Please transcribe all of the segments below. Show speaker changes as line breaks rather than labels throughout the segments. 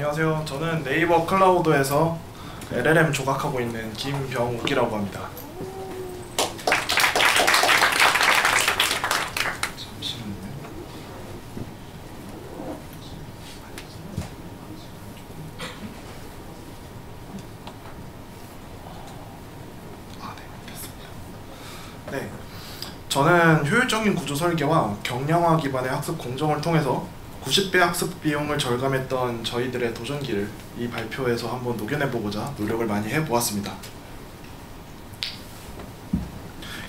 안녕하세요. 저는 네이버 클라우드에서 LLM 조각하고 있는 김병욱이라고 합니다. 잠시만요. 네, 됐습니다. 네, 저는 효율적인 구조 설계와 경량화 기반의 학습 공정을 통해서 90배 학습 비용을 절감했던 저희들의 도전기를 이 발표에서 한번 녹여내보고자 노력을 많이 해보았습니다.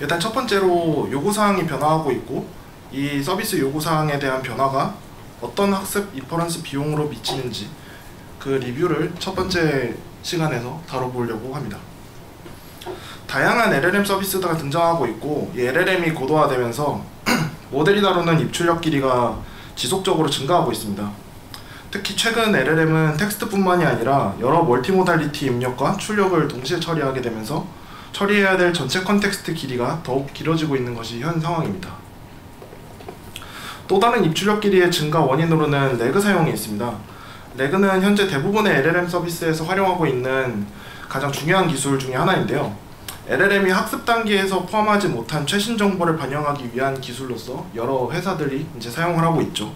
일단 첫 번째로 요구사항이 변화하고 있고 이 서비스 요구사항에 대한 변화가 어떤 학습 인퍼런스 비용으로 미치는지 그 리뷰를 첫 번째 시간에서 다뤄보려고 합니다. 다양한 LLM 서비스가 등장하고 있고 이 LLM이 고도화되면서 모델이 다루는 입출력 길이가 지속적으로 증가하고 있습니다. 특히 최근 LLM은 텍스트뿐만이 아니라 여러 멀티모달리티 입력과 출력을 동시에 처리하게 되면서 처리해야 될 전체 컨텍스트 길이가 더욱 길어지고 있는 것이 현 상황입니다. 또 다른 입출력 길이의 증가 원인으로는 레그 사용이 있습니다. 레그는 현재 대부분의 LLM 서비스에서 활용하고 있는 가장 중요한 기술 중에 하나인데요. LLM이 학습 단계에서 포함하지 못한 최신 정보를 반영하기 위한 기술로서 여러 회사들이 이제 사용을 하고 있죠.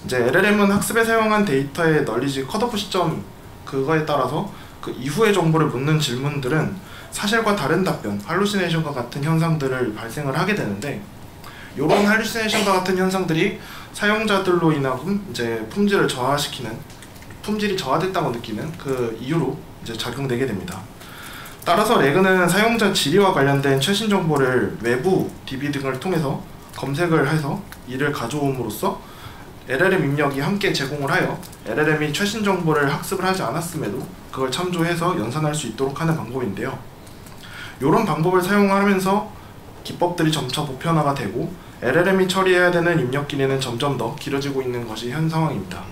이제 LLM은 학습에 사용한 데이터의 널리지 컷오프 시점 그거에 따라서 그 이후의 정보를 묻는 질문들은 사실과 다른 답변, 할루시네이션과 같은 현상들을 발생을 하게 되는데 이런 할루시네이션과 같은 현상들이 사용자들로 인하여 이제 품질을 저하시키는, 품질이 저하됐다고 느끼는 그 이유로 이제 작용되게 됩니다. 따라서 레그는 사용자 질의와 관련된 최신 정보를 외부 DB 등을 통해서 검색을 해서 이를 가져옴으로써 LLM 입력이 함께 제공을 하여 LLM이 최신 정보를 학습을 하지 않았음에도 그걸 참조해서 연산할 수 있도록 하는 방법인데요. 이런 방법을 사용하면서 기법들이 점차 보편화가 되고 LLM이 처리해야 되는 입력 길이는 점점 더 길어지고 있는 것이 현 상황입니다.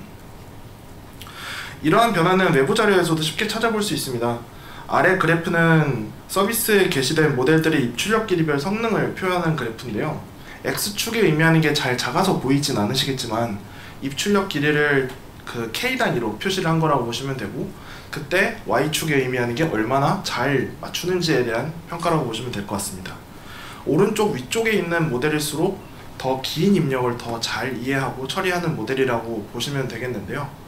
이러한 변화는 외부 자료에서도 쉽게 찾아볼 수 있습니다. 아래 그래프는 서비스에 게시된 모델들의 입출력 길이별 성능을 표현한 그래프인데요. X축에 의미하는 게 잘 작아서 보이진 않으시겠지만 입출력 길이를 그 K 단위로 표시를 한 거라고 보시면 되고 그때 Y축에 의미하는 게 얼마나 잘 맞추는지에 대한 평가라고 보시면 될 것 같습니다. 오른쪽 위쪽에 있는 모델일수록 더 긴 입력을 더 잘 이해하고 처리하는 모델이라고 보시면 되겠는데요.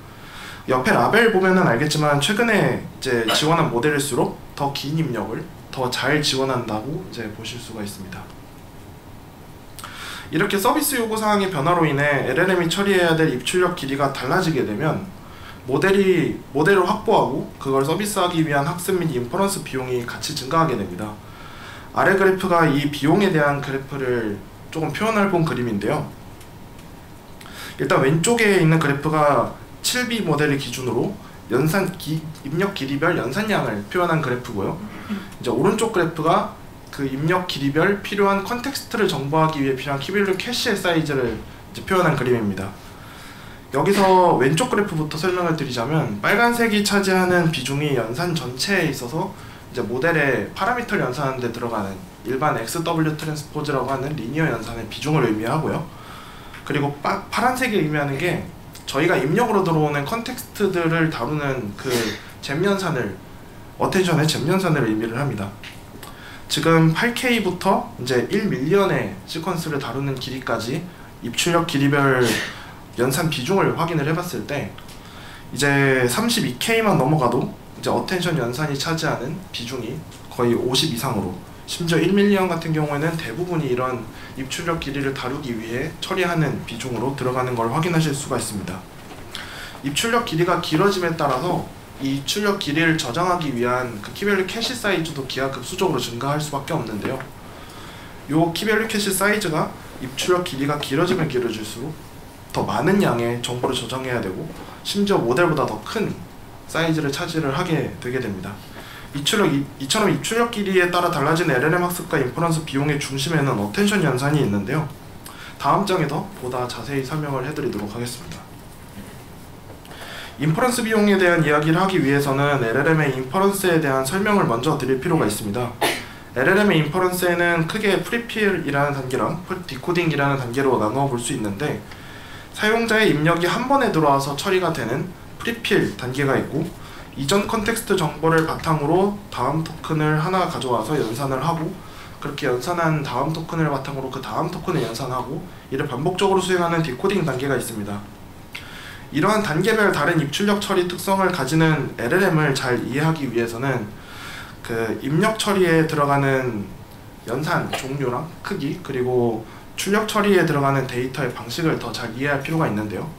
옆에 라벨 보면은 알겠지만 최근에 이제 지원한 모델일수록 더 긴 입력을 더 잘 지원한다고 이제 보실 수가 있습니다. 이렇게 서비스 요구사항의 변화로 인해 LLM이 처리해야 될 입출력 길이가 달라지게 되면 모델을 확보하고 그걸 서비스하기 위한 학습 및 인퍼런스 비용이 같이 증가하게 됩니다. 아래 그래프가 이 비용에 대한 그래프를 조금 표현할 본 그림인데요. 일단 왼쪽에 있는 그래프가 7B 모델을 기준으로 입력 길이별 연산량을 표현한 그래프고요. 이제 오른쪽 그래프가 그 입력 길이별 필요한 컨텍스트를 정보하기 위해 필요한 키밸류 캐시의 사이즈를 이제 표현한 그림입니다. 여기서 왼쪽 그래프부터 설명을 드리자면 빨간색이 차지하는 비중이 연산 전체에 있어서 이제 모델의 파라미터를 연산하는 데 들어가는 일반 XW 트랜스포즈라고 하는 리니어 연산의 비중을 의미하고요. 그리고 파란색이 의미하는 게 저희가 입력으로 들어오는 컨텍스트들을 다루는 그 잼 연산을, 어텐션의 잼 연산을 의미를 합니다. 지금 8K부터 이제 1밀리언의 시퀀스를 다루는 길이까지 입출력 길이별 연산 비중을 확인을 해봤을 때 이제 32K만 넘어가도 이제 어텐션 연산이 차지하는 비중이 거의 50 이상으로, 심지어 1밀리언 같은 경우에는 대부분이 이런 입출력 길이를 다루기 위해 처리하는 비중으로 들어가는 걸 확인하실 수가 있습니다. 입출력 길이가 길어짐에 따라서 이 입출력 길이를 저장하기 위한 그 키밸류 캐시 사이즈도 기하급수적으로 증가할 수밖에 없는데요. 이 키밸류 캐시 사이즈가 입출력 길이가 길어지면 길어질수록 더 많은 양의 정보를 저장해야 되고 심지어 모델보다 더 큰 사이즈를 차지를 하게 되게 됩니다. 이처럼 입출력 길이에 따라 달라진 LLM 학습과 인퍼런스 비용의 중심에는 어텐션 연산이 있는데요. 다음 장에서 보다 자세히 설명을 해드리도록 하겠습니다. 인퍼런스 비용에 대한 이야기를 하기 위해서는 LLM의 인퍼런스에 대한 설명을 먼저 드릴 필요가 있습니다. LLM의 인퍼런스에는 크게 프리필이라는 단계랑 디코딩이라는 단계로 나누어 볼 수 있는데 사용자의 입력이 한 번에 들어와서 처리가 되는 프리필 단계가 있고, 이전 컨텍스트 정보를 바탕으로 다음 토큰을 하나 가져와서 연산을 하고, 그렇게 연산한 다음 토큰을 바탕으로 그 다음 토큰을 연산하고, 이를 반복적으로 수행하는 디코딩 단계가 있습니다. 이러한 단계별 다른 입출력 처리 특성을 가지는 LLM을 잘 이해하기 위해서는 그 입력 처리에 들어가는 연산 종류랑 크기, 그리고 출력 처리에 들어가는 데이터의 방식을 더 잘 이해할 필요가 있는데요.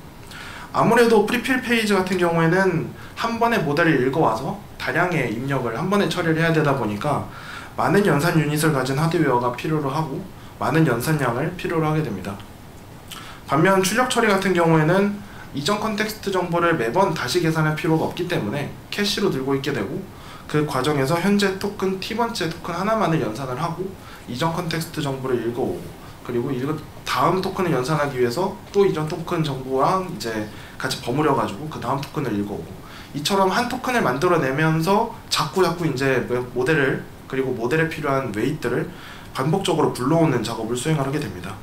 아무래도 프리필 페이지 같은 경우에는 한 번에 모델을 읽어와서 다량의 입력을 한 번에 처리를 해야 되다 보니까 많은 연산 유닛을 가진 하드웨어가 필요로 하고 많은 연산량을 필요로 하게 됩니다. 반면 출력 처리 같은 경우에는 이전 컨텍스트 정보를 매번 다시 계산할 필요가 없기 때문에 캐시로 들고 있게 되고, 그 과정에서 현재 토큰 T번째 토큰 하나만을 연산을 하고 이전 컨텍스트 정보를 읽어오고, 그리고 다음 토큰을 연산하기 위해서 또 이전 토큰 정보랑 이제 같이 버무려 가지고 그 다음 토큰을 읽어오고, 이처럼 한 토큰을 만들어내면서 자꾸 이제 모델을, 그리고 모델에 필요한 웨이트를 반복적으로 불러오는 작업을 수행을 하게 됩니다.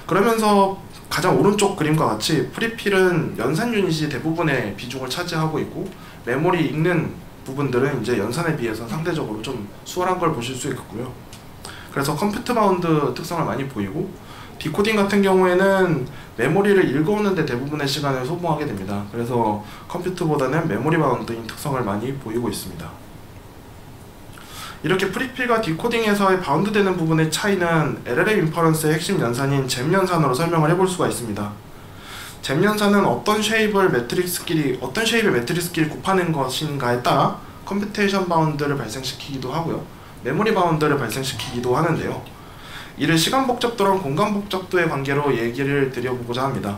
그러면서 가장 오른쪽 그림과 같이 프리필은 연산 유닛이 대부분의 비중을 차지하고 있고, 메모리 읽는 부분들은 이제 연산에 비해서 상대적으로 좀 수월한 걸 보실 수 있고요. 그래서 컴퓨트 바운드 특성을 많이 보이고, 디코딩 같은 경우에는 메모리를 읽어오는데 대부분의 시간을 소모하게 됩니다. 그래서 컴퓨트보다는 메모리 바운드인 특성을 많이 보이고 있습니다. 이렇게 프리필과 디코딩에서의 바운드되는 부분의 차이는 LLM 인퍼런스의 핵심 연산인 잼 연산으로 설명을 해볼 수가 있습니다. 잼 연산은 어떤 쉐입의 매트릭스끼리 곱하는 것인가에 따라 컴퓨테이션 바운드를 발생시키기도 하고요, 메모리 바운드를 발생시키기도 하는데요. 이를 시간 복잡도랑 공간 복잡도의 관계로 얘기를 드려보고자 합니다.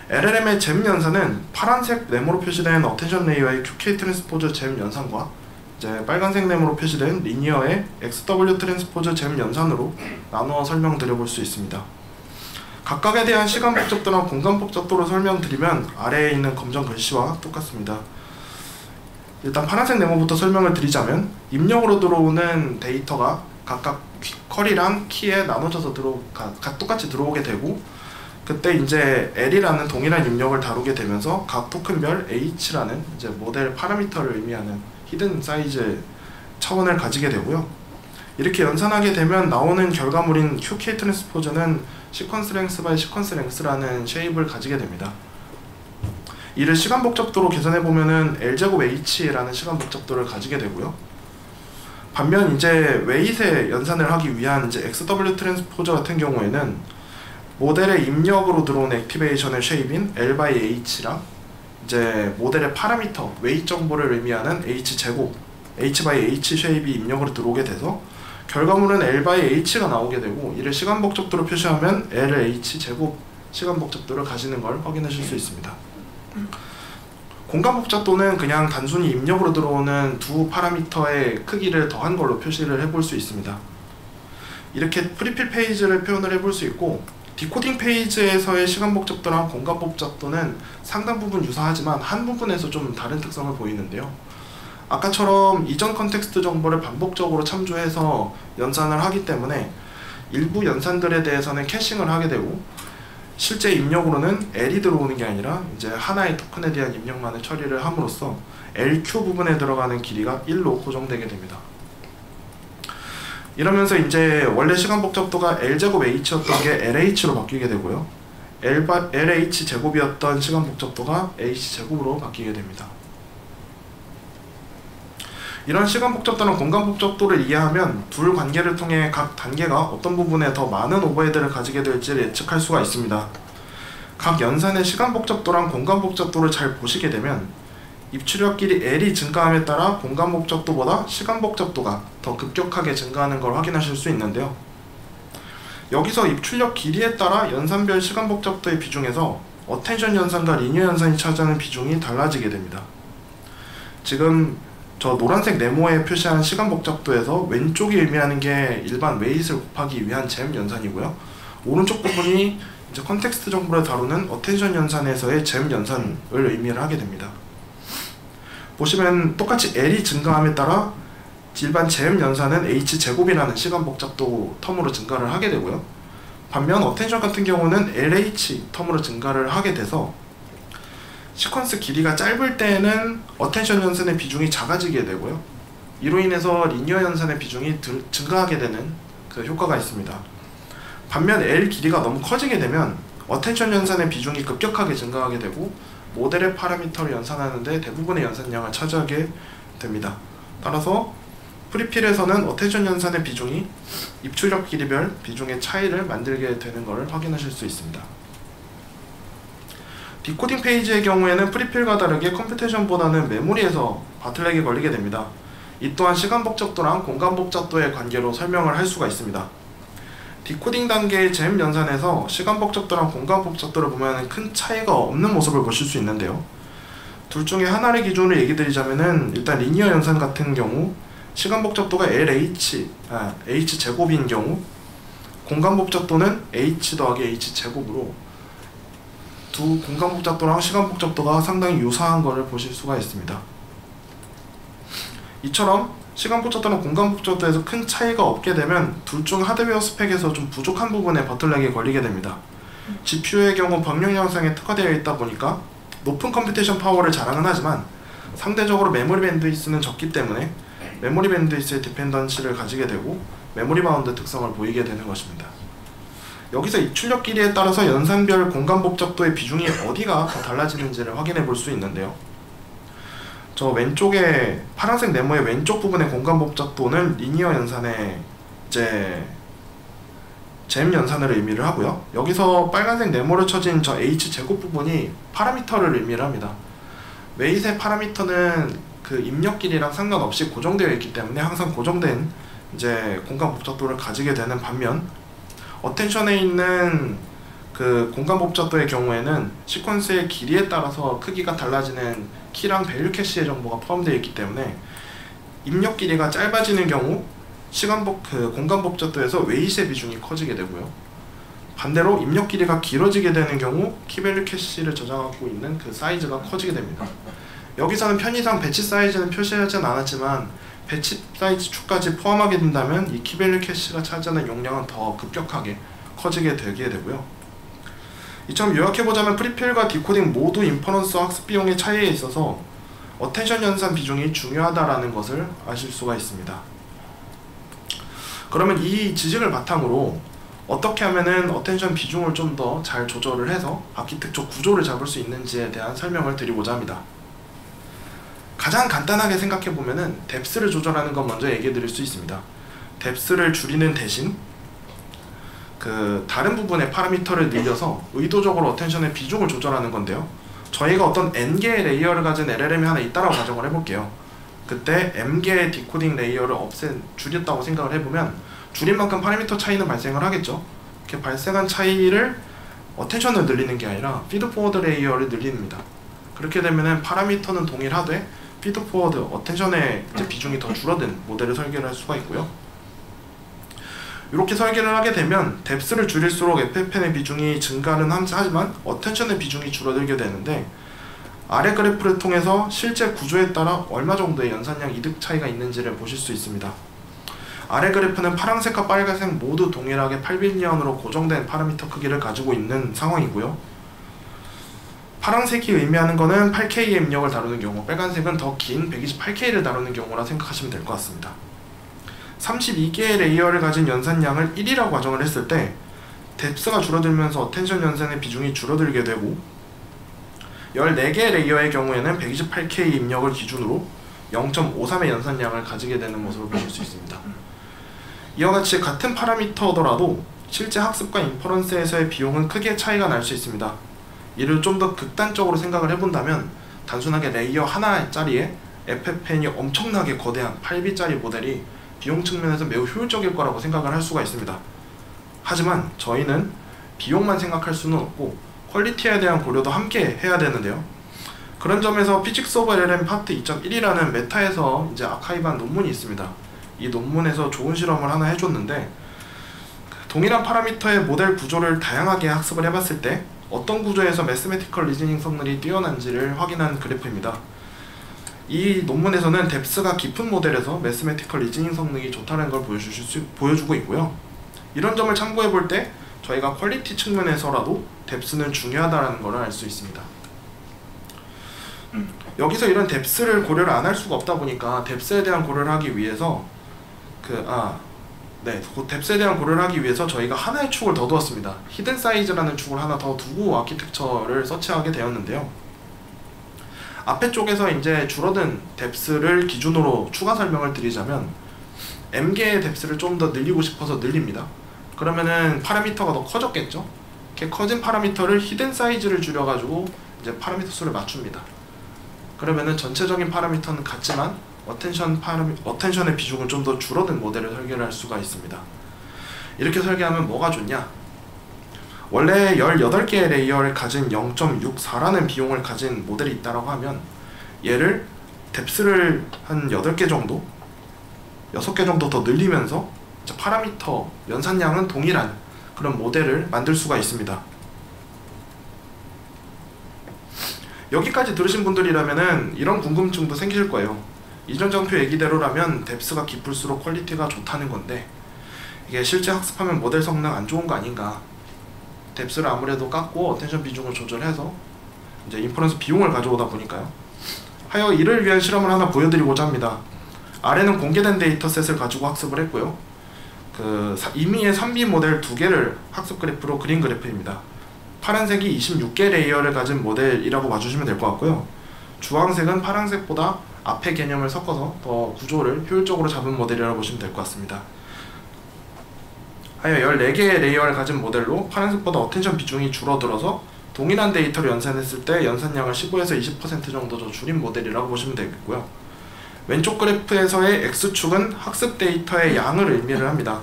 LLM의 잼 연산은 파란색 네모로 표시된 어텐션 레이어의 QK 트랜스포즈 잼 연산과 이제 빨간색 네모로 표시된 리니어의 XW 트랜스포즈 잼 연산으로 나누어 설명드려볼 수 있습니다. 각각에 대한 시간 복잡도나 공간 복잡도로 설명드리면 아래에 있는 검정 글씨와 똑같습니다. 일단 파란색 네모부터 설명을 드리자면, 입력으로 들어오는 데이터가 각각 쿼리랑 키에 나눠져서 똑같이 들어오게 되고, 그때 이제 L이라는 동일한 입력을 다루게 되면서 각 토큰별 H라는 이제 모델 파라미터를 의미하는 히든 사이즈 차원을 가지게 되고요. 이렇게 연산하게 되면 나오는 결과물인 QK 트랜스포즈는 시퀀스 랭스 바이 시퀀스 랭스라는 쉐입을 가지게 됩니다. 이를 시간 복잡도로 계산해보면은 L제곱 H라는 시간 복잡도를 가지게 되고요. 반면 이제 웨이트에 연산을 하기 위한 이제 XW 트랜스포저 같은 경우에는 모델의 입력으로 들어온 액티베이션의 쉐입인 L by H랑 이제 모델의 파라미터, 웨이트 정보를 의미하는 H제곱, H by H 쉐입이 입력으로 들어오게 돼서 결과물은 L by H가 나오게 되고, 이를 시간 복잡도로 표시하면 LH 제곱 시간 복잡도를 가지는 걸 확인하실 수 있습니다. 공간 복잡도는 그냥 단순히 입력으로 들어오는 두 파라미터의 크기를 더한 걸로 표시를 해볼 수 있습니다. 이렇게 프리필 페이지를 표현을 해볼 수 있고, 디코딩 페이지에서의 시간 복잡도랑 공간 복잡도는 상당 부분 유사하지만 한 부분에서 좀 다른 특성을 보이는데요. 아까처럼 이전 컨텍스트 정보를 반복적으로 참조해서 연산을 하기 때문에 일부 연산들에 대해서는 캐싱을 하게 되고, 실제 입력으로는 L이 들어오는 게 아니라 이제 하나의 토큰에 대한 입력만을 처리를 함으로써 LQ 부분에 들어가는 길이가 1로 고정되게 됩니다. 이러면서 이제 원래 시간 복잡도가 L제곱 H였던 게 LH로 바뀌게 되고요, LH 제곱이었던 시간 복잡도가 H 제곱으로 바뀌게 됩니다. 이런 시간 복잡도나 공간 복잡도를 이해하면 둘 관계를 통해 각 단계가 어떤 부분에 더 많은 오버헤드를 가지게 될지를 예측할 수가 있습니다. 각 연산의 시간 복잡도랑 공간 복잡도를 잘 보시게 되면 입출력 길이 L이 증가함에 따라 공간 복잡도보다 시간 복잡도가 더 급격하게 증가하는 걸 확인하실 수 있는데요. 여기서 입출력 길이에 따라 연산별 시간 복잡도의 비중에서 어텐션 연산과 리니어 연산이 차지하는 비중이 달라지게 됩니다. 지금 저 노란색 네모에 표시한 시간 복잡도에서 왼쪽이 의미하는 게 일반 웨이트를 곱하기 위한 잼 연산이고요, 오른쪽 부분이 이제 컨텍스트 정보를 다루는 어텐션 연산에서의 잼 연산을 의미를 하게 됩니다. 보시면 똑같이 L이 증가함에 따라 일반 잼 연산은 H제곱이라는 시간 복잡도 텀으로 증가를 하게 되고요, 반면 어텐션 같은 경우는 LH 텀으로 증가를 하게 돼서 시퀀스 길이가 짧을 때에는 어텐션 연산의 비중이 작아지게 되고요. 이로 인해서 리니어 연산의 비중이 증가하게 되는 그 효과가 있습니다. 반면 L 길이가 너무 커지게 되면 어텐션 연산의 비중이 급격하게 증가하게 되고 모델의 파라미터를 연산하는데 대부분의 연산량을 차지하게 됩니다. 따라서 프리필에서는 어텐션 연산의 비중이 입출력 길이별 비중의 차이를 만들게 되는 것을 확인하실 수 있습니다. 디코딩 페이지의 경우에는 프리필과 다르게 컴퓨테이션보다는 메모리에서 바틀렉이 걸리게 됩니다. 이 또한 시간 복잡도랑 공간 복잡도의 관계로 설명을 할 수가 있습니다. 디코딩 단계의 잼 연산에서 시간 복잡도랑 공간 복잡도를 보면 큰 차이가 없는 모습을 보실 수 있는데요. 둘 중에 하나를 기준으로 얘기 드리자면은 일단 리니어 연산 같은 경우 시간 복잡도가 h 제곱인 경우 공간 복잡도는 h 더하기 h 제곱으로 두 공간 복잡도랑 시간 복잡도가 상당히 유사한 것을 보실 수가 있습니다. 이처럼 시간 복잡도랑 공간 복잡도에서 큰 차이가 없게 되면 둘 중 하드웨어 스펙에서 좀 부족한 부분에 버틀렉이 걸리게 됩니다. GPU의 경우 방역 양상에 특화되어 있다 보니까 높은 컴퓨테이션 파워를 자랑은 하지만 상대적으로 메모리 밴드위스는 적기 때문에 메모리 밴드위스의 디펜던시를 가지게 되고 메모리 바운드 특성을 보이게 되는 것입니다. 여기서 입출력 길이에 따라서 연산별 공간 복잡도의 비중이 어디가 더 달라지는지를 확인해 볼 수 있는데요. 저 왼쪽에 파란색 네모의 왼쪽 부분의 공간 복잡도는 리니어 연산의 잼 연산을 의미를 하고요. 여기서 빨간색 네모를 쳐진 저 h제곱 부분이 파라미터를 의미를 합니다. 웨이트의 파라미터는 그 입력 길이랑 상관없이 고정되어 있기 때문에 항상 고정된 이제 공간 복잡도를 가지게 되는 반면 어텐션에 있는 그 공간 복잡도의 경우에는 시퀀스의 길이에 따라서 크기가 달라지는 키랑 밸류 캐시의 정보가 포함되어 있기 때문에 입력 길이가 짧아지는 경우 공간 복잡도에서 웨이트의 비중이 커지게 되고요. 반대로 입력 길이가 길어지게 되는 경우 키 밸류 캐시를 저장하고 있는 그 사이즈가 커지게 됩니다. 여기서는 편의상 배치 사이즈는 표시하진 않았지만 배치 사이즈 축까지 포함하게 된다면 이 키 밸류 캐시가 차지하는 용량은 더 급격하게 커지게 되고요. 이처럼 요약해보자면 프리필과 디코딩 모두 인퍼런스 학습 비용의 차이에 있어서 어텐션 연산 비중이 중요하다라는 것을 아실 수가 있습니다. 그러면 이 지식을 바탕으로 어떻게 하면은 어텐션 비중을 좀 더 잘 조절을 해서 아키텍처 구조를 잡을 수 있는지에 대한 설명을 드리고자 합니다. 가장 간단하게 생각해보면은 뎁스를 조절하는 것 먼저 얘기해 드릴 수 있습니다. 뎁스를 줄이는 대신 그 다른 부분의 파라미터를 늘려서 의도적으로 어텐션의 비중을 조절하는 건데요. 저희가 어떤 n개의 레이어를 가진 LLM이 하나 있다라고 가정을 해볼게요. 그때 m개의 디코딩 레이어를 줄였다고 생각을 해보면 줄인 만큼 파라미터 차이는 발생을 하겠죠. 이렇게 발생한 차이를 어텐션을 늘리는 게 아니라 피드포워드 레이어를 늘립니다. 그렇게 되면은 파라미터는 동일하되 피드포워드 어텐션의 이제 비중이 더 줄어든 모델을 설계를 할 수가 있고요. 이렇게 설계를 하게 되면 뎁스를 줄일수록 FFN의 비중이 증가는 하지만 어텐션의 비중이 줄어들게 되는데 아래 그래프를 통해서 실제 구조에 따라 얼마 정도의 연산량 이득 차이가 있는지를 보실 수 있습니다. 아래 그래프는 파란색과 빨간색 모두 동일하게 8빌리언으로 고정된 파라미터 크기를 가지고 있는 상황이고요. 파란색이 의미하는 것은 8K의 입력을 다루는 경우, 빨간색은 더 긴 128K를 다루는 경우라 생각하시면 될 것 같습니다. 32개의 레이어를 가진 연산량을 1이라고 가정을 했을 때 뎁스가 줄어들면서 어텐션 연산의 비중이 줄어들게 되고 14개의 레이어의 경우에는 128K 입력을 기준으로 0.53의 연산량을 가지게 되는 모습을 보실 수 있습니다. 이와 같이 같은 파라미터더라도 실제 학습과 인퍼런스에서의 비용은 크게 차이가 날 수 있습니다. 이를 좀 더 극단적으로 생각을 해본다면 단순하게 레이어 하나짜리에 FFN이 엄청나게 거대한 8B짜리 모델이 비용 측면에서 매우 효율적일 거라고 생각을 할 수가 있습니다. 하지만 저희는 비용만 생각할 수는 없고 퀄리티에 대한 고려도 함께 해야 되는데요. 그런 점에서 피직스 오브 LLM 파트 2.1이라는 메타에서 이제 아카이브한 논문이 있습니다. 이 논문에서 좋은 실험을 하나 해줬는데 동일한 파라미터의 모델 구조를 다양하게 학습을 해봤을 때 어떤 구조에서 매스매티컬 리즈닝 성능이 뛰어난지를 확인한 그래프입니다. 이 논문에서는 뎁스가 깊은 모델에서 매스매티컬 리즈닝 성능이 좋다는 걸 보여주고 있고요. 이런 점을 참고해 볼 때 저희가 퀄리티 측면에서라도 뎁스는 중요하다는 걸 알 수 있습니다. 여기서 이런 뎁스를 고려를 안 할 수가 없다 보니까 뎁스에 대한 고려를 하기 위해서 뎁스에 대한 고려를 하기 위해서 저희가 하나의 축을 더 두었습니다. 히든 사이즈라는 축을 하나 더 두고 아키텍처를 서치하게 되었는데요. 앞에 쪽에서 이제 줄어든 뎁스를 기준으로 추가 설명을 드리자면 m개의 뎁스를 좀 더 늘리고 싶어서 늘립니다. 그러면은 파라미터가 더 커졌겠죠? 이렇게 커진 파라미터를 히든 사이즈를 줄여가지고 이제 파라미터 수를 맞춥니다. 그러면은 전체적인 파라미터는 같지만 어텐션의 비중은 좀 더 줄어든 모델을 설계를 할 수가 있습니다. 이렇게 설계하면 뭐가 좋냐? 원래 18개의 레이어를 가진 0.64라는 비용을 가진 모델이 있다고 하면 얘를 뎁스를 한 8개 정도? 6개 정도 더 늘리면서 파라미터 연산량은 동일한 그런 모델을 만들 수가 있습니다. 여기까지 들으신 분들이라면은 이런 궁금증도 생기실 거예요. 이전 장표 얘기대로라면 뎁스가 깊을수록 퀄리티가 좋다는 건데 이게 실제 학습하면 모델 성능 안 좋은 거 아닌가? 뎁스를 아무래도 깎고 어텐션 비중을 조절해서 이제 인퍼런스 비용을 가져오다 보니까요. 하여 이를 위한 실험을 하나 보여드리고자 합니다. 아래는 공개된 데이터셋을 가지고 학습을 했고요. 임의의 3B 모델 2개를 학습 그래프로 그린 그래프입니다. 파란색이 26개 레이어를 가진 모델이라고 봐주시면 될 것 같고요. 주황색은 파란색보다 앞에 개념을 섞어서 더 구조를 효율적으로 잡은 모델이라고 보시면 될 것 같습니다. 하여 14개의 레이어를 가진 모델로 파란색보다 어텐션 비중이 줄어들어서 동일한 데이터를 연산했을 때 연산량을 15에서 20% 정도 더 줄인 모델이라고 보시면 되겠고요. 왼쪽 그래프에서의 X축은 학습 데이터의 양을 의미를 합니다.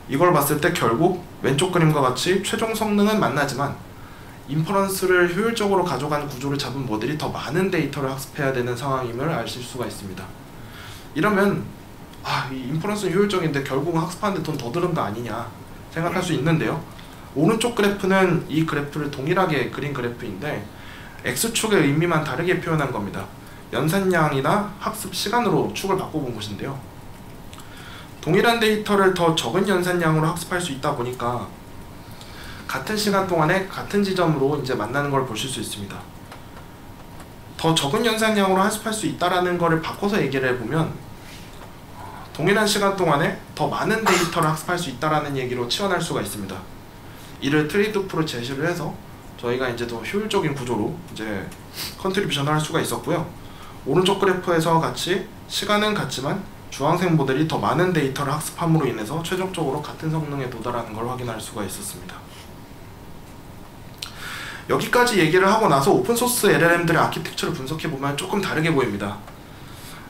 이걸 봤을 때 결국 왼쪽 그림과 같이 최종 성능은 만나지만 인퍼런스를 효율적으로 가져간 구조를 잡은 모델이 더 많은 데이터를 학습해야 되는 상황임을 아실 수가 있습니다. 이러면 이 인퍼런스는 효율적인데 결국은 학습하는데 돈 더 드는 거 아니냐 생각할 수 있는데요. 오른쪽 그래프는 이 그래프를 동일하게 그린 그래프인데 X축의 의미만 다르게 표현한 겁니다. 연산량이나 학습 시간으로 축을 바꿔본 것인데요. 동일한 데이터를 더 적은 연산량으로 학습할 수 있다 보니까 같은 시간 동안에 같은 지점으로 이제 만나는 걸 보실 수 있습니다. 더 적은 연산량으로 학습할 수 있다라는 거를 바꿔서 얘기를 해보면 동일한 시간 동안에 더 많은 데이터를 학습할 수 있다라는 얘기로 치환할 수가 있습니다. 이를 트레이드오프로 제시를 해서 저희가 이제 더 효율적인 구조로 이제 컨트리뷰션을 할 수가 있었고요. 오른쪽 그래프에서 같이 시간은 같지만 주황색 모델이 더 많은 데이터를 학습함으로 인해서 최종적으로 같은 성능에 도달하는 걸 확인할 수가 있었습니다. 여기까지 얘기를 하고 나서 오픈소스 LLM들의 아키텍처를 분석해보면 조금 다르게 보입니다.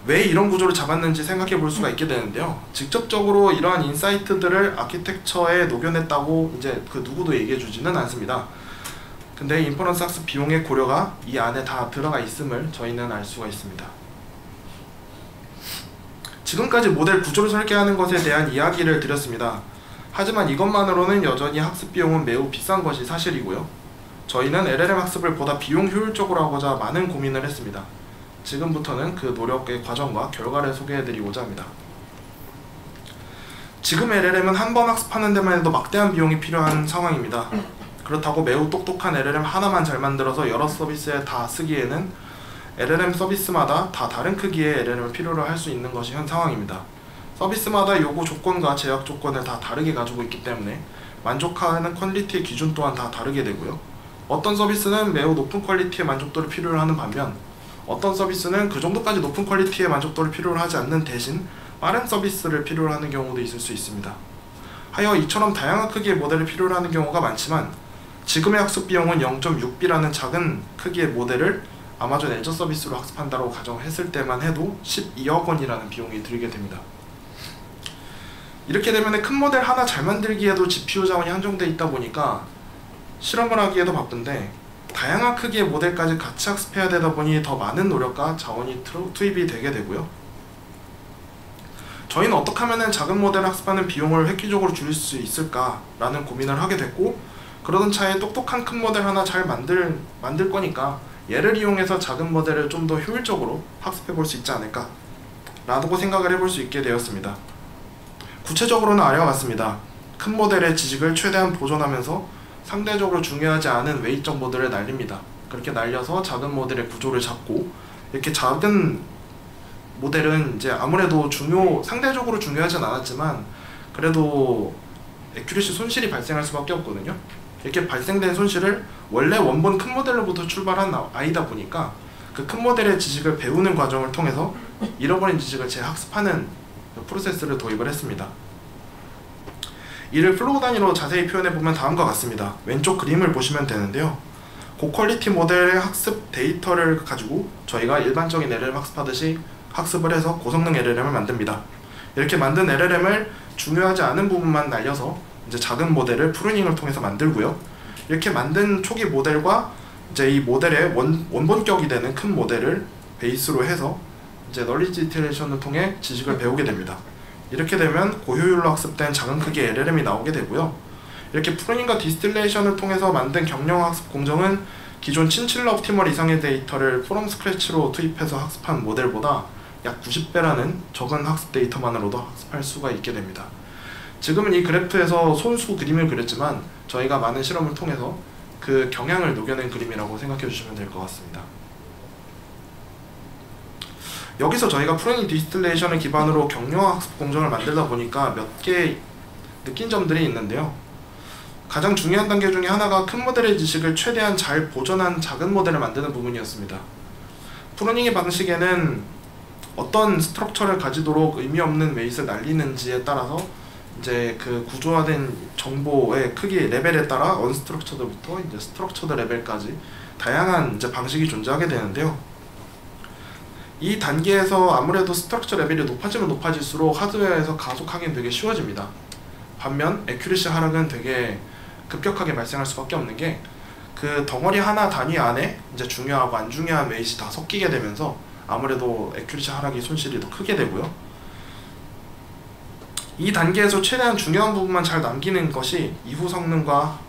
왜 이런 구조를 잡았는지 생각해 볼 수가 있게 되는데요. 직접적으로 이러한 인사이트들을 아키텍처에 녹여냈다고 이제 누구도 얘기해 주지는 않습니다. 근데 인퍼런스 학습 비용의 고려가 이 안에 다 들어가 있음을 저희는 알 수가 있습니다. 지금까지 모델 구조를 설계하는 것에 대한 이야기를 드렸습니다. 하지만 이것만으로는 여전히 학습 비용은 매우 비싼 것이 사실이고요. 저희는 LLM 학습을 보다 비용 효율적으로 하고자 많은 고민을 했습니다. 지금부터는 그 노력의 과정과 결과를 소개해드리고자 합니다. 지금 LLM은 한 번 학습하는 데만 해도 막대한 비용이 필요한 상황입니다. 그렇다고 매우 똑똑한 LLM 하나만 잘 만들어서 여러 서비스에 다 쓰기에는 LLM 서비스마다 다 다른 크기의 LLM을 필요로 할 수 있는 것이 현 상황입니다. 서비스마다 요구 조건과 제약 조건을 다 다르게 가지고 있기 때문에 만족하는 퀄리티의 기준 또한 다 다르게 되고요. 어떤 서비스는 매우 높은 퀄리티의 만족도를 필요로 하는 반면 어떤 서비스는 그 정도까지 높은 퀄리티의 만족도를 필요로 하지 않는 대신 빠른 서비스를 필요로 하는 경우도 있을 수 있습니다. 하여 이처럼 다양한 크기의 모델을 필요로 하는 경우가 많지만 지금의 학습 비용은 0.6B라는 작은 크기의 모델을 아마존 애저 서비스로 학습한다고 가정했을 때만 해도 12억 원이라는 비용이 들게 됩니다. 이렇게 되면 큰 모델 하나 잘 만들기에도 GPU 자원이 한정되어 있다 보니까 실험을 하기에도 바쁜데 다양한 크기의 모델까지 같이 학습해야 되다 보니 더 많은 노력과 자원이 투입이 되게 되고요. 저희는 어떻게 하면 작은 모델을 학습하는 비용을 획기적으로 줄일 수 있을까 라는 고민을 하게 됐고, 그러던 차에 똑똑한 큰 모델 하나 잘 만들 거니까 얘를 이용해서 작은 모델을 좀 더 효율적으로 학습해 볼 수 있지 않을까 라고 생각을 해볼 수 있게 되었습니다. 구체적으로는 아래와 같습니다. 큰 모델의 지식을 최대한 보존하면서 상대적으로 중요하지 않은 웨이적 모델을 날립니다. 그렇게 날려서 작은 모델의 구조를 잡고, 이렇게 작은 모델은 이제 아무래도 상대적으로 중요하진 않았지만 그래도 애큐리시 손실이 발생할 수밖에 없거든요. 이렇게 발생된 손실을 원래 원본 큰 모델로부터 출발한 아이다 보니까 그 큰 모델의 지식을 배우는 과정을 통해서 잃어버린 지식을 재학습하는 프로세스를 도입을 했습니다. 이를 플로우 단위로 자세히 표현해보면 다음과 같습니다. 왼쪽 그림을 보시면 되는데요. 고퀄리티 모델의 학습 데이터를 가지고 저희가 일반적인 LLM 학습하듯이 학습을 해서 고성능 LLM을 만듭니다. 이렇게 만든 LLM을 중요하지 않은 부분만 날려서 이제 작은 모델을 프루닝을 통해서 만들고요. 이렇게 만든 초기 모델과 이제 이 모델의 원본격이 되는 큰 모델을 베이스로 해서 이제 널리지 디테일레이션을 통해 지식을 배우게 됩니다. 이렇게 되면 고효율로 학습된 작은 크기의 LLM이 나오게 되고요. 이렇게 프루닝과 디스틸레이션을 통해서 만든 경영 학습 공정은 기존 친칠러 옵티멀 이상의 데이터를 프롬 스크래치로 투입해서 학습한 모델보다 약 90배라는 적은 학습 데이터만으로도 학습할 수가 있게 됩니다. 지금은 이 그래프에서 손수 그림을 그렸지만 저희가 많은 실험을 통해서 그 경향을 녹여낸 그림이라고 생각해 주시면 될 것 같습니다. 여기서 저희가 프루닝 디스틸레이션을 기반으로 경영학 학습 공정을 만들다 보니까 몇 개 느낀 점들이 있는데요. 가장 중요한 단계 중에 하나가 큰 모델의 지식을 최대한 잘 보존한 작은 모델을 만드는 부분이었습니다. 프루닝의 방식에는 어떤 스트럭처를 가지도록 의미 없는 웨이트를 날리는지에 따라서 이제 그 구조화된 정보의 크기 레벨에 따라 언스트럭처드부터 이제 스트럭처드 레벨까지 다양한 이제 방식이 존재하게 되는데요. 이 단계에서 아무래도 스트럭처 레벨이 높아지면 높아질수록 하드웨어에서 가속하기는 되게 쉬워집니다. 반면 애큐리시 하락은 되게 급격하게 발생할 수밖에 없는 게 그 덩어리 하나 단위 안에 이제 중요하고 안 중요한 웨이트가 다 섞이게 되면서 아무래도 애큐리시 하락이 손실이 더 크게 되고요. 이 단계에서 최대한 중요한 부분만 잘 남기는 것이 이후 성능과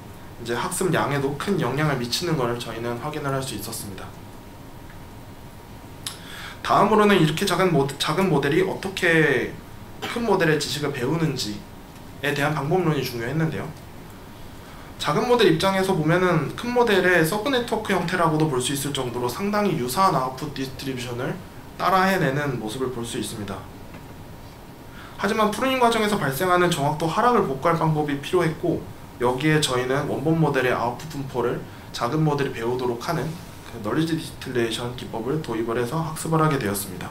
이제 학습 양에도 큰 영향을 미치는 것을 저희는 확인을 할 수 있었습니다. 다음으로는 이렇게 작은 모델이 어떻게 큰 모델의 지식을 배우는지에 대한 방법론이 중요했는데요. 작은 모델 입장에서 보면은 큰 모델의 서브 네트워크 형태라고도 볼 수 있을 정도로 상당히 유사한 아웃풋 디스트리뷰션을 따라 해내는 모습을 볼 수 있습니다. 하지만 프루닝 과정에서 발생하는 정확도 하락을 복구할 방법이 필요했고, 여기에 저희는 원본 모델의 아웃풋 분포를 작은 모델이 배우도록 하는 그 널리지 디스틸레이션 기법을 도입을 해서 학습을 하게 되었습니다.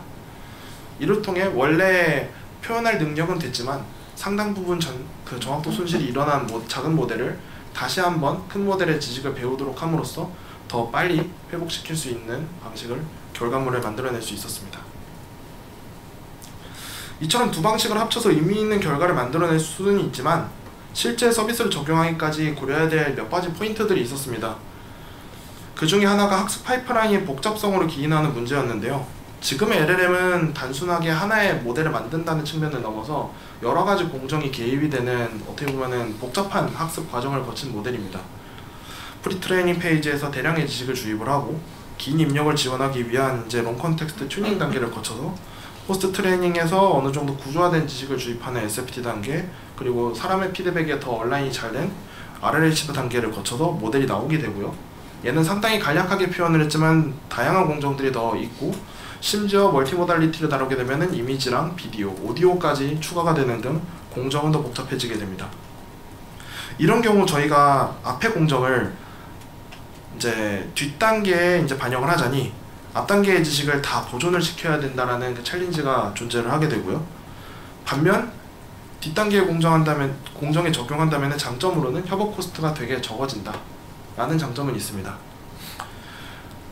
이를 통해 원래 표현할 능력은 됐지만 상당 부분 그 정확도 손실이 일어난 작은 모델을 다시 한번 큰 모델의 지식을 배우도록 함으로써 더 빨리 회복시킬 수 있는 방식을 결과물을 만들어낼 수 있었습니다. 이처럼 두 방식을 합쳐서 의미 있는 결과를 만들어낼 수는 있지만 실제 서비스를 적용하기까지 고려해야 될 몇 가지 포인트들이 있었습니다. 그 중에 하나가 학습 파이프라인의 복잡성으로 기인하는 문제였는데요. 지금의 LLM은 단순하게 하나의 모델을 만든다는 측면을 넘어서 여러 가지 공정이 개입이 되는 어떻게 보면은 복잡한 학습 과정을 거친 모델입니다. 프리트레이닝 페이지에서 대량의 지식을 주입을 하고 긴 입력을 지원하기 위한 이제 롱 컨텍스트 튜닝 단계를 거쳐서 포스트 트레이닝에서 어느 정도 구조화된 지식을 주입하는 SFT 단계, 그리고 사람의 피드백에 더 얼라인이 잘 된 RLHV 단계를 거쳐서 모델이 나오게 되고요. 얘는 상당히 간략하게 표현을 했지만 다양한 공정들이 더 있고, 심지어 멀티모달리티를 다루게 되면 이미지랑 비디오, 오디오까지 추가가 되는 등 공정은 더 복잡해지게 됩니다. 이런 경우 저희가 앞의 공정을 이제 뒷단계에 이제 반영을 하자니 앞단계의 지식을 다 보존을 시켜야 된다라는 그 챌린지가 존재를 하게 되고요. 반면 뒷단계에 공정에 적용한다면 장점으로는 협업 코스트가 되게 적어진다 라는 장점은 있습니다.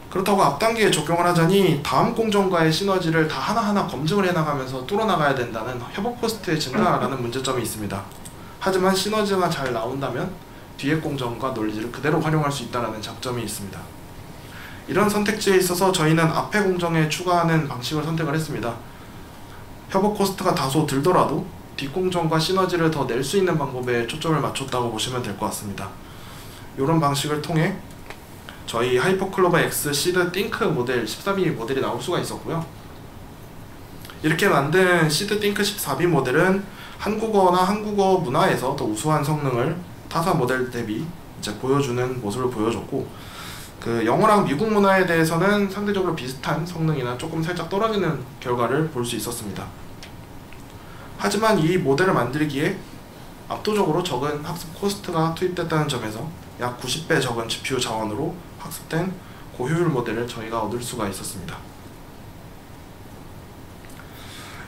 그렇다고 앞단계에 적용을 하자니 다음 공정과의 시너지를 다 하나하나 검증을 해나가면서 뚫어나가야 된다는 협업 코스트의 증가라는 문제점이 있습니다. 하지만 시너지가 잘 나온다면 뒤에 공정과 논리를 그대로 활용할 수 있다는 장점이 있습니다. 이런 선택지에 있어서 저희는 앞에 공정에 추가하는 방식을 선택을 했습니다. 협업 코스트가 다소 들더라도 뒷공정과 시너지를 더 낼 수 있는 방법에 초점을 맞췄다고 보시면 될 것 같습니다. 이런 방식을 통해 저희 하이퍼클로버 X 시드 띵크 모델 14B 모델이 나올 수가 있었고요. 이렇게 만든 시드 띵크 14B 모델은 한국어나 한국어 문화에서 더 우수한 성능을 타사 모델 대비 이제 보여주는 모습을 보여줬고, 그 영어랑 미국 문화에 대해서는 상대적으로 비슷한 성능이나 조금 살짝 떨어지는 결과를 볼 수 있었습니다. 하지만 이 모델을 만들기에 압도적으로 적은 학습 코스트가 투입됐다는 점에서 약 90배 적은 GPU 자원으로 학습된 고효율 모델을 저희가 얻을 수가 있었습니다.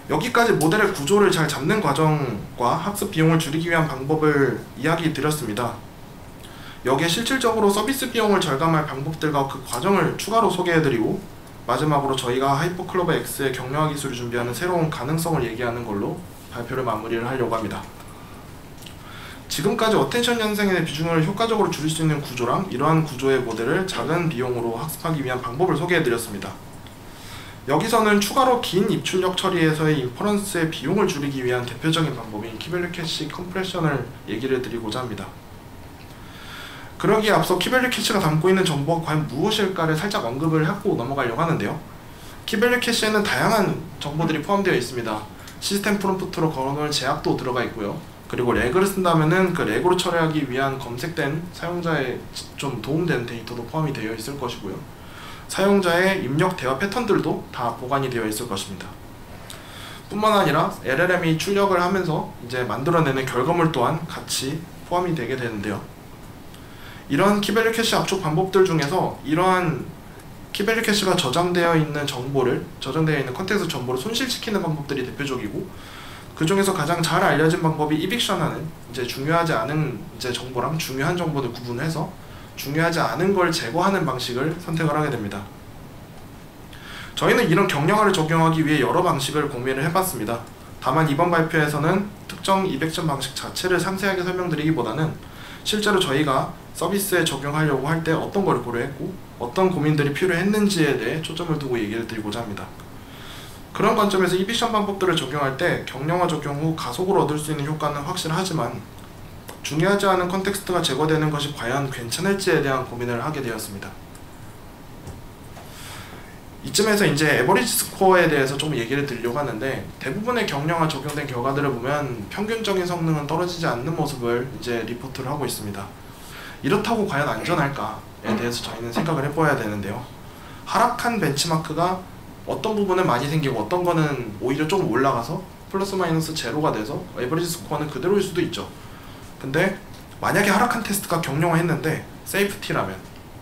여기까지 모델의 구조를 잘 잡는 과정과 학습 비용을 줄이기 위한 방법을 이야기 드렸습니다. 여기에 실질적으로 서비스 비용을 절감할 방법들과 그 과정을 추가로 소개해드리고, 마지막으로 저희가 하이퍼클로버 X의 경량화 기술을 준비하는 새로운 가능성을 얘기하는 걸로 발표를 마무리를 하려고 합니다. 지금까지 어텐션 현상의 비중을 효과적으로 줄일 수 있는 구조랑 이러한 구조의 모델을 작은 비용으로 학습하기 위한 방법을 소개해드렸습니다. 여기서는 추가로 긴 입출력 처리에서의 인퍼런스의 비용을 줄이기 위한 대표적인 방법인 키밸류 캐시 컴프레션을 얘기를 드리고자 합니다. 그러기에 앞서 키밸류 캐시가 담고 있는 정보가 과연 무엇일까를 살짝 언급을 하고 넘어가려고 하는데요. 키밸류 캐시에는 다양한 정보들이 포함되어 있습니다. 시스템 프롬프트로 걸어놓을 제약도 들어가 있고요. 그리고 렉을 쓴다면은 그 렉으로 처리하기 위한 검색된 사용자의 좀 도움되는 데이터도 포함이 되어 있을 것이고요. 사용자의 입력 대화 패턴들도 다 보관이 되어 있을 것입니다. 뿐만 아니라 LLM이 출력을 하면서 이제 만들어내는 결과물 또한 같이 포함이 되게 되는데요. 이러한 키밸류 캐시 압축 방법들 중에서 이러한 키밸류 캐시가 저장되어 있는 컨텍스트 정보를 손실시키는 방법들이 대표적이고, 그 중에서 가장 잘 알려진 방법이 이빅션하는, 이제 중요하지 않은 정보랑 중요한 정보를 구분해서 중요하지 않은 걸 제거하는 방식을 선택을 하게 됩니다. 저희는 이런 경량화를 적용하기 위해 여러 방식을 고민을 해봤습니다. 다만 이번 발표에서는 특정 이백션 방식 자체를 상세하게 설명드리기보다는 실제로 저희가 서비스에 적용하려고 할 때 어떤 걸 고려했고 어떤 고민들이 필요했는지에 대해 초점을 두고 얘기를 드리고자 합니다. 그런 관점에서 이빅션 방법들을 적용할 때 경량화 적용 후 가속으로 얻을 수 있는 효과는 확실하지만 중요하지 않은 컨텍스트가 제거되는 것이 과연 괜찮을지에 대한 고민을 하게 되었습니다. 이쯤에서 이제 에버리지 스코어에 대해서 좀 얘기를 드리려고 하는데, 대부분의 경량화 적용된 결과들을 보면 평균적인 성능은 떨어지지 않는 모습을 이제 리포트를 하고 있습니다. 이렇다고 과연 안전할까에 대해서 저희는 생각을 해봐야 되는데요. 하락한 벤치마크가 어떤 부분은 많이 생기고 어떤 거는 오히려 조금 올라가서 플러스 마이너스 제로가 돼서 에버리지 스코어는 그대로일 수도 있죠. 근데 만약에 하락한 테스트가 경량화했는데 세이프티라면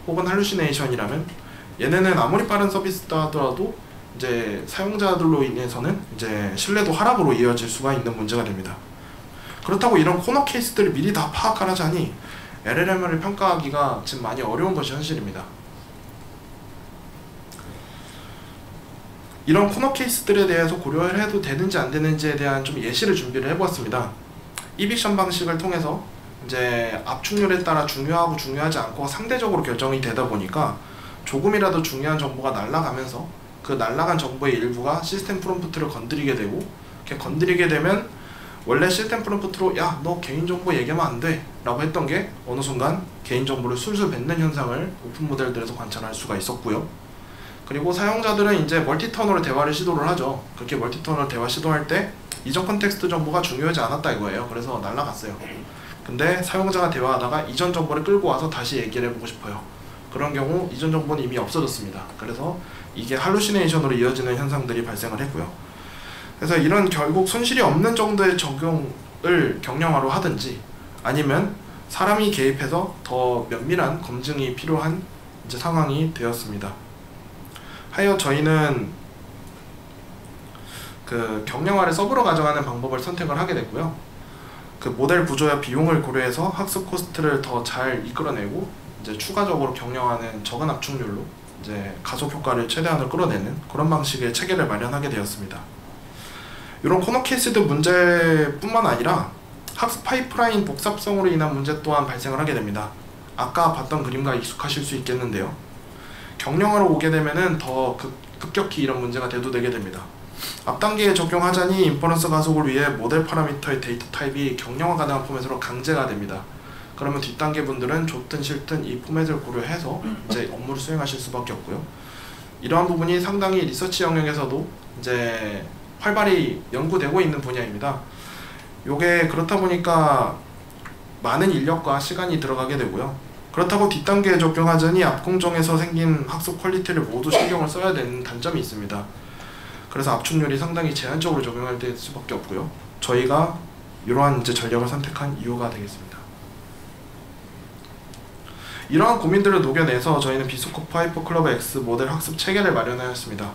혹은 할루시네이션이라면 얘네는 아무리 빠른 서비스다 하더라도 이제 사용자들로 인해서는 이제 신뢰도 하락으로 이어질 수가 있는 문제가 됩니다. 그렇다고 이런 코너 케이스들을 미리 다 파악하자니 LLM을 평가하기가 지금 많이 어려운 것이 현실입니다. 이런 코너 케이스들에 대해서 고려를 해도 되는지 안 되는지에 대한 좀 예시를 준비를 해보았습니다. 이빅션 방식을 통해서 이제 압축률에 따라 중요하고 중요하지 않고 상대적으로 결정이 되다 보니까 조금이라도 중요한 정보가 날아가면서 그 날아간 정보의 일부가 시스템 프롬프트를 건드리게 되고, 이렇게 건드리게 되면 원래 시스템 프롬프트로 야, 너 개인정보 얘기하면 안 돼 라고 했던 게 어느 순간 개인정보를 술술 뱉는 현상을 오픈 모델들에서 관찰할 수가 있었고요. 그리고 사용자들은 이제 멀티터널 대화를 시도를 하죠. 그렇게 멀티터널 대화 시도할 때 이전 컨텍스트 정보가 중요하지 않았다 이거예요. 그래서 날아갔어요. 근데 사용자가 대화하다가 이전 정보를 끌고 와서 다시 얘기를 해보고 싶어요. 그런 경우 이전 정보는 이미 없어졌습니다. 그래서 이게 할루시네이션으로 이어지는 현상들이 발생을 했고요. 그래서 이런 결국 손실이 없는 정도의 적용을 경량화로 하든지 아니면 사람이 개입해서 더 면밀한 검증이 필요한 이제 상황이 되었습니다. 하여 저희는 그 경량화를 서브로 가져가는 방법을 선택을 하게 됐고요. 그 모델 구조와 비용을 고려해서 학습 코스트를 더 잘 이끌어내고 이제 추가적으로 경량화는 적은 압축률로 이제 가속 효과를 최대한으로 끌어내는 그런 방식의 체계를 마련하게 되었습니다. 이런 코너 케이스드 문제뿐만 아니라 학습 파이프라인 복잡성으로 인한 문제 또한 발생을 하게 됩니다. 아까 봤던 그림과 익숙하실 수 있겠는데요. 경량화로 오게 되면은 더 급격히 이런 문제가 대두되게 됩니다. 앞 단계에 적용하자니 인퍼런스 가속을 위해 모델 파라미터의 데이터 타입이 경량화 가능한 포맷으로 강제가 됩니다. 그러면 뒷단계 분들은 좋든 싫든 이 포맷을 고려해서 이제 업무를 수행하실 수밖에 없고요. 이러한 부분이 상당히 리서치 영역에서도 이제 활발히 연구되고 있는 분야입니다. 요게 그렇다 보니까 많은 인력과 시간이 들어가게 되고요. 그렇다고 뒷단계에 적용하자니 앞 공정에서 생긴 학습 퀄리티를 모두 신경을 써야 되는 단점이 있습니다. 그래서 압축률이 상당히 제한적으로 적용할 될 수밖에 없고요. 저희가 이러한 전략을 선택한 이유가 되겠습니다. 이러한 고민들을 녹여내서 저희는 비스코프 하이퍼클러버 X 모델 학습 체계를 마련하였습니다.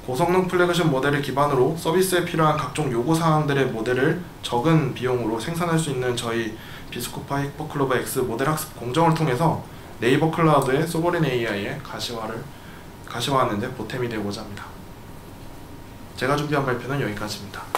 고성능 플래그십 모델을 기반으로 서비스에 필요한 각종 요구사항들의 모델을 적은 비용으로 생산할 수 있는 저희 비스코프 하이퍼클러버 X 모델 학습 공정을 통해서 네이버 클라우드의 소버린 AI의 가시화하는 데 보탬이 되고자 합니다. 제가 준비한 발표는 여기까지입니다.